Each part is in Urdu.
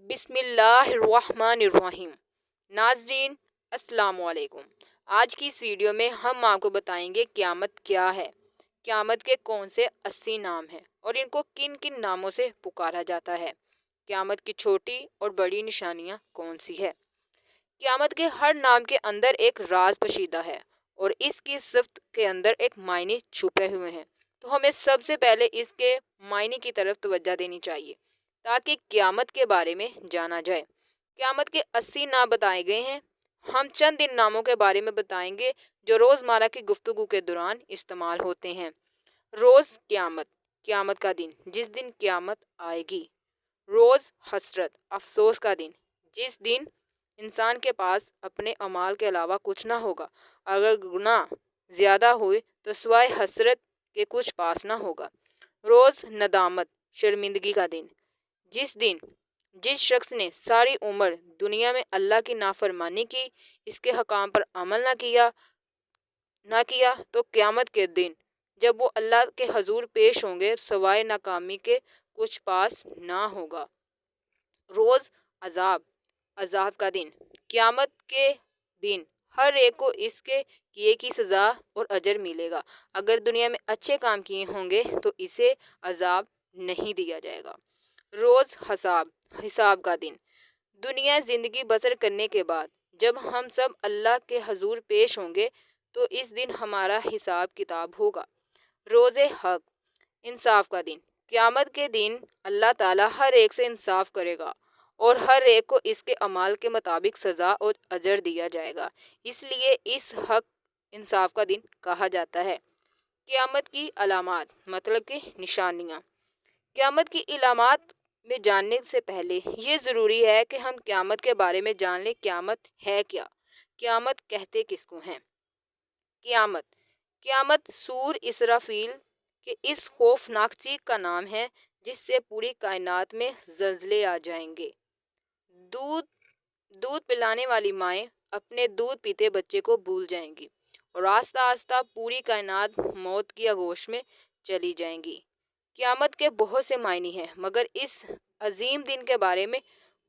بسم اللہ الرحمن الرحیم۔ ناظرین السلام علیکم۔ آج کی اس ویڈیو میں ہم آپ کو بتائیں گے قیامت کیا ہے، قیامت کے کون سے 80 نام ہیں اور ان کو کن کن ناموں سے پکارا جاتا ہے، قیامت کی چھوٹی اور بڑی نشانیاں کون سی ہے۔ قیامت کے ہر نام کے اندر ایک راز پوشیدہ ہے اور اس کی صفت کے اندر ایک معنی چھپے ہوئے ہیں، تو ہمیں سب سے پہلے اس کے معنی کی طرف توجہ دینی چاہیے تاکہ قیامت کے بارے میں جانا جائے۔ قیامت کے 80 نام بتائے گئے ہیں۔ ہم چند ان ناموں کے بارے میں بتائیں گے جو روزمرہ کی گفتگو کے دوران استعمال ہوتے ہیں۔ روز قیامت، قیامت کا دن، جس دن قیامت آئے گی۔ روز حسرت، افسوس کا دن، جس دن انسان کے پاس اپنے اعمال کے علاوہ کچھ نہ ہوگا۔ اگر گناہ زیادہ ہوئے تو سوائے حسرت کے کچھ پاس نہ ہوگا۔ روز ندامت، شرمندگی کا دن، جس شخص نے ساری عمر دنیا میں اللہ کی نافرمانی کی، اس کے حکام پر عمل نہ کیا تو قیامت کے دن جب وہ اللہ کے حضور پیش ہوں گے سوائے ناکامی کے کچھ پاس نہ ہوگا۔ روز عذاب کا دن، قیامت کے دن ہر ایک کو اس کے کیے کی سزا اور اجر ملے گا۔ اگر دنیا میں اچھے کام کیے ہوں گے تو اسے عذاب نہیں دیا جائے گا۔ روز حساب کا دن، دنیا زندگی بسر کرنے کے بعد جب ہم سب اللہ کے حضور پیش ہوں گے تو اس دن ہمارا حساب کتاب ہوگا۔ روز حق، انصاف کا دن، قیامت کے دن اللہ تعالیٰ ہر ایک سے انصاف کرے گا اور ہر ایک کو اس کے اعمال کے مطابق سزا اور اجر دیا جائے گا، اس لیے اس حق انصاف کا دن کہا جاتا ہے۔ قیامت کی علامات مطلب کہ نشانیاں۔ قیامت کی علامات میں جاننے سے پہلے یہ ضروری ہے کہ ہم قیامت کے بارے میں جان لیں۔ قیامت ہے کیا؟ قیامت کہتے کس کو ہیں؟ قیامت سور اسرافیل کے اس خوفناک چیخ کا نام ہے جس سے پوری کائنات میں زلزلے آ جائیں گے۔ دودھ پلانے والی مائیں اپنے دودھ پیتے بچے کو بھول جائیں گی اور آہستہ آہستہ پوری کائنات موت کی آغوش میں چلی جائیں گی۔ قیامت کے بہت سے معنی ہیں مگر اس عظیم دن کے بارے میں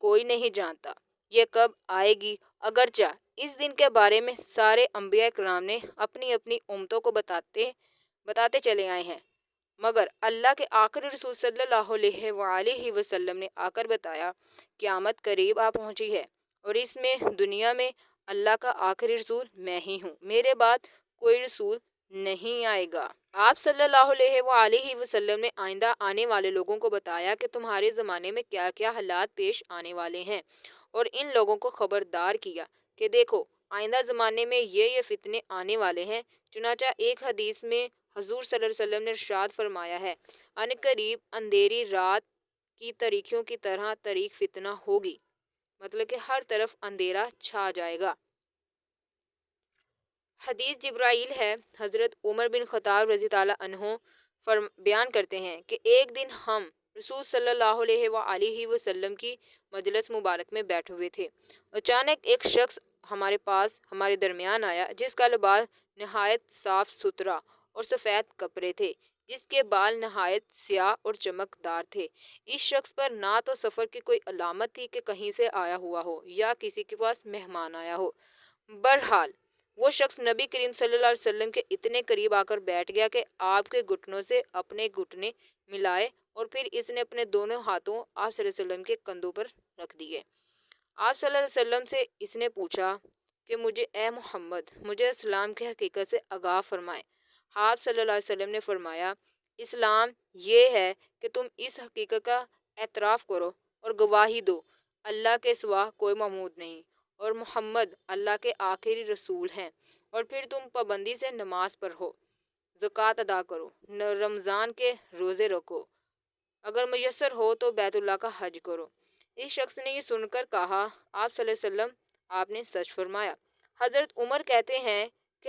کوئی نہیں جانتا یہ کب آئے گی۔ اگرچہ اس دن کے بارے میں سارے انبیاء کرام نے اپنی اپنی امتوں کو بتاتے چلے آئے ہیں، مگر اللہ کے آخری رسول صلی اللہ علیہ وآلہ وسلم نے آ کر بتایا قیامت قریب آ پہنچی ہے اور اس میں دنیا میں اللہ کا آخری رسول میں ہی ہوں، میرے بعد کوئی رسول نہیں آئے گا۔ آپ صلی اللہ علیہ وآلہ وسلم نے آئندہ آنے والے لوگوں کو بتایا کہ تمہارے زمانے میں کیا کیا حالات پیش آنے والے ہیں اور ان لوگوں کو خبردار کیا کہ دیکھو آئندہ زمانے میں یہ فتنے آنے والے ہیں۔ چنانچہ ایک حدیث میں حضور صلی اللہ علیہ وسلم نے ارشاد فرمایا ہے ان قریب اندھیری رات کی تاریکیوں کی طرح تاریک فتنہ ہوگی، مطلب کہ ہر طرف اندھیرا چھا جائے گا۔ حدیث جبرائیل ہے، حضرت عمر بن خطاب رضی اللہ عنہ بیان کرتے ہیں کہ ایک دن ہم رسول صلی اللہ علیہ وآلہ وسلم کی مجلس مبارک میں بیٹھے ہوئے تھے۔ اچانک ایک شخص ہمارے درمیان آیا جس کا لباس نہایت صاف ستھرا اور سفید کپڑے تھے، جس کے بال نہایت سیاہ اور چمکدار تھے۔ اس شخص پر نہ تو سفر کی کوئی علامت تھی کہ کہیں سے آیا ہوا ہو یا کسی کے پاس مہمان آیا ہو۔ بہرحال وہ شخص نبی کریم صلی اللہ علیہ وسلم کے اتنے قریب آ کر بیٹھ گیا کہ آپ کے گھٹنوں سے اپنے گھٹنے ملائے اور پھر اس نے اپنے دونوں ہاتھوں آپ صلی اللہ علیہ وسلم کے کندھوں پر رکھ دیے۔ آپ صلی اللہ علیہ وسلم سے اس نے پوچھا کہ اے محمد مجھے اسلام کی حقیقت سے آگاہ فرمائے۔ آپ صلی اللہ علیہ وسلم نے فرمایا اسلام یہ ہے کہ تم اس حقیقت کا اعتراف کرو اور گواہی دو اللہ کے سوا کوئی معبود نہیں اور محمد اللہ کے آخری رسول ہیں، اور پھر تم پابندی سے نماز پڑھو، زکوٰۃ ادا کرو، رمضان کے روزے رکھو، اگر میسر ہو تو بیت اللہ کا حج کرو۔ اس شخص نے یہ سن کر کہا آپ صلی اللہ علیہ وسلم آپ نے سچ فرمایا۔ حضرت عمر کہتے ہیں کہ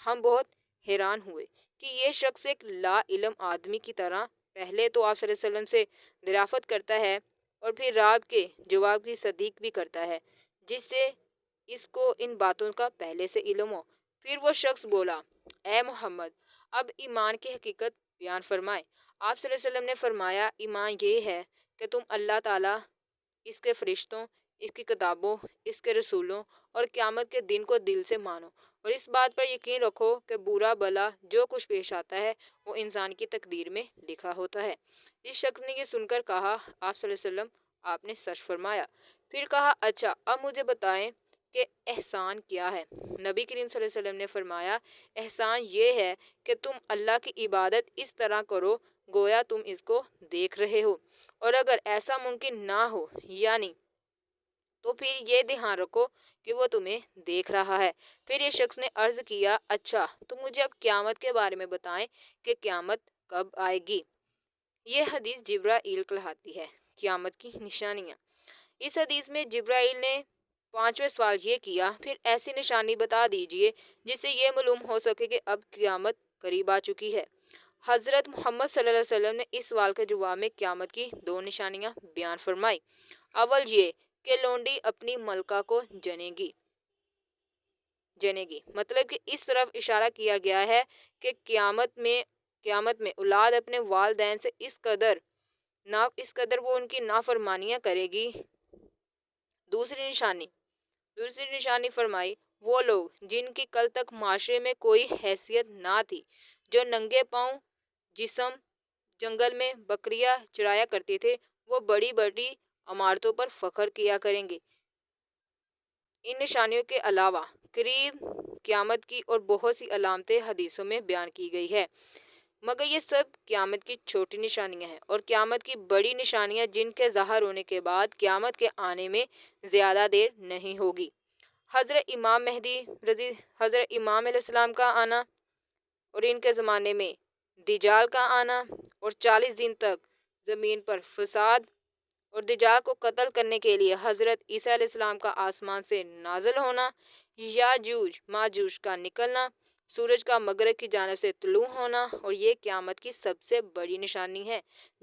ہم بہت حیران ہوئے کہ یہ شخص ایک لا علم آدمی کی طرح پہلے تو آپ صلی اللہ علیہ وسلم سے دریافت کرتا ہے اور پھر آپ کے جواب کی تصدیق بھی کرتا ہے جس سے اس کو ان باتوں کا پہلے سے علم ہو۔ پھر وہ شخص بولا اے محمد اب ایمان کی حقیقت بیان فرمائے۔ آپ صلی اللہ علیہ وسلم نے فرمایا ایمان یہ ہے کہ تم اللہ تعالیٰ اس کے فرشتوں، اس کی کتابوں، اس کے رسولوں اور قیامت کے دن کو دل سے مانو، اور اس بات پر یقین رکھو کہ برا بھلا جو کچھ پیش آتا ہے وہ انسان کی تقدیر میں لکھا ہوتا ہے۔ اس شخص نے یہ سن کر کہا، آپ صلی اللہ علیہ وسلم آپ نے سچ فرمایا۔ پھر کہا، اچھا اب مجھے بتائیں کہ احسان کیا ہے؟ نبی کریم صلی اللہ علیہ وسلم نے فرمایا، احسان یہ ہے کہ تم اللہ کی عبادت اس طرح کرو گویا تم اس کو دیکھ رہے ہو، اور اگر ایسا ممکن نہ ہو یعنی تو پھر یہ دھیان رکھو کہ وہ تمہیں دیکھ رہا ہے۔ پھر یہ شخص نے عرض کیا، اچھا تو مجھے اب قیامت کے بارے میں بتائیں کہ قیامت کب آئے گی؟ یہ حدیث جبرائیل کہلاتی ہے۔ قیامت کی نشانیاں۔ اس حدیث میں جبرائیل نے 5واں سوال یہ کیا، پھر ایسی نشانی بتا دیجئے جس سے یہ معلوم ہو سکے کہ اب قیامت قریب آ چکی ہے۔ حضرت محمد صلی اللہ علیہ وسلم نے اس سوال کے جواب میں قیامت کی 2 نشانیاں بیان فرمائی۔ اول یہ کہ لونڈی اپنی ملکہ کو جنے گی، مطلب کہ اس طرف اشارہ کیا گیا ہے کہ قیامت میں اولاد اپنے والدین سے اس قدر وہ ان کی نافرمانیاں کرے گی۔ دوسری نشانی فرمائی، وہ لوگ جن کی کل تک معاشرے میں کوئی حیثیت نہ تھی، جو ننگے پاؤں جسم جنگل میں بکریاں چرایا کرتے تھے، وہ بڑی بڑی عمارتوں پر فخر کیا کریں گے۔ ان نشانیوں کے علاوہ قریب قیامت کی اور بہت سی علامتیں حدیثوں میں بیان کی گئی ہے، مگر یہ سب قیامت کی چھوٹی نشانیاں ہیں، اور قیامت کی بڑی نشانیاں جن کے ظاہر ہونے کے بعد قیامت کے آنے میں زیادہ دیر نہیں ہوگی۔ حضرت امام علیہ السلام کا آنا اور ان کے زمانے میں دجال کا آنا، اور 40 دن تک زمین پر فساد، اور دجال کو قتل کرنے کے لیے حضرت عیسیٰ علیہ السلام کا آسمان سے نازل ہونا، یاجوج ماجوج کا نکلنا، سورج کا مغرب کی جانب سے طلوع ہونا، اور یہ قیامت کی سب سے بڑی نشانی ہے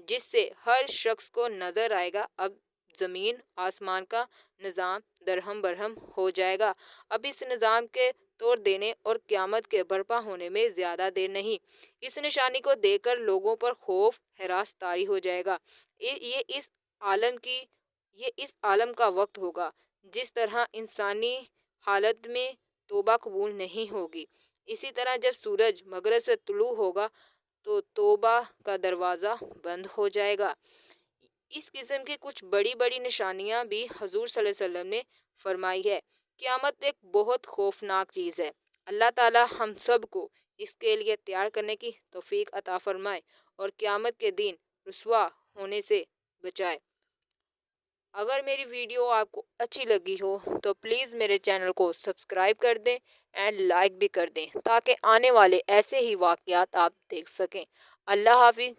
جس سے ہر شخص کو نظر آئے گا اب زمین آسمان کا نظام درہم برہم ہو جائے گا، اب اس نظام کے توڑ دینے اور قیامت کے برپا ہونے میں زیادہ دیر نہیں۔ اس نشانی کو دیکھ کر لوگوں پر خوف ہراس طاری ہو جائے گا۔ یہ اس عالم کا وقت ہوگا جس طرح انسانی حالت میں توبہ قبول نہیں ہوگی، اسی طرح جب سورج مغرب سے طلوع ہوگا تو توبہ کا دروازہ بند ہو جائے گا۔ اس قسم کی کچھ بڑی بڑی نشانیاں بھی حضور صلی اللہ علیہ وسلم نے فرمائی ہے۔ قیامت ایک بہت خوفناک چیز ہے۔ اللہ تعالی ہم سب کو اس کے لیے تیار کرنے کی توفیق عطا فرمائے اور قیامت کے دن رسوا ہونے سے بچائے۔ اگر میری ویڈیو آپ کو اچھی لگی ہو تو پلیز میرے چینل کو سبسکرائب کر دیں اینڈ لائک بھی کر دیں تاکہ آنے والے ایسے ہی واقعات آپ دیکھ سکیں۔ اللہ حافظ۔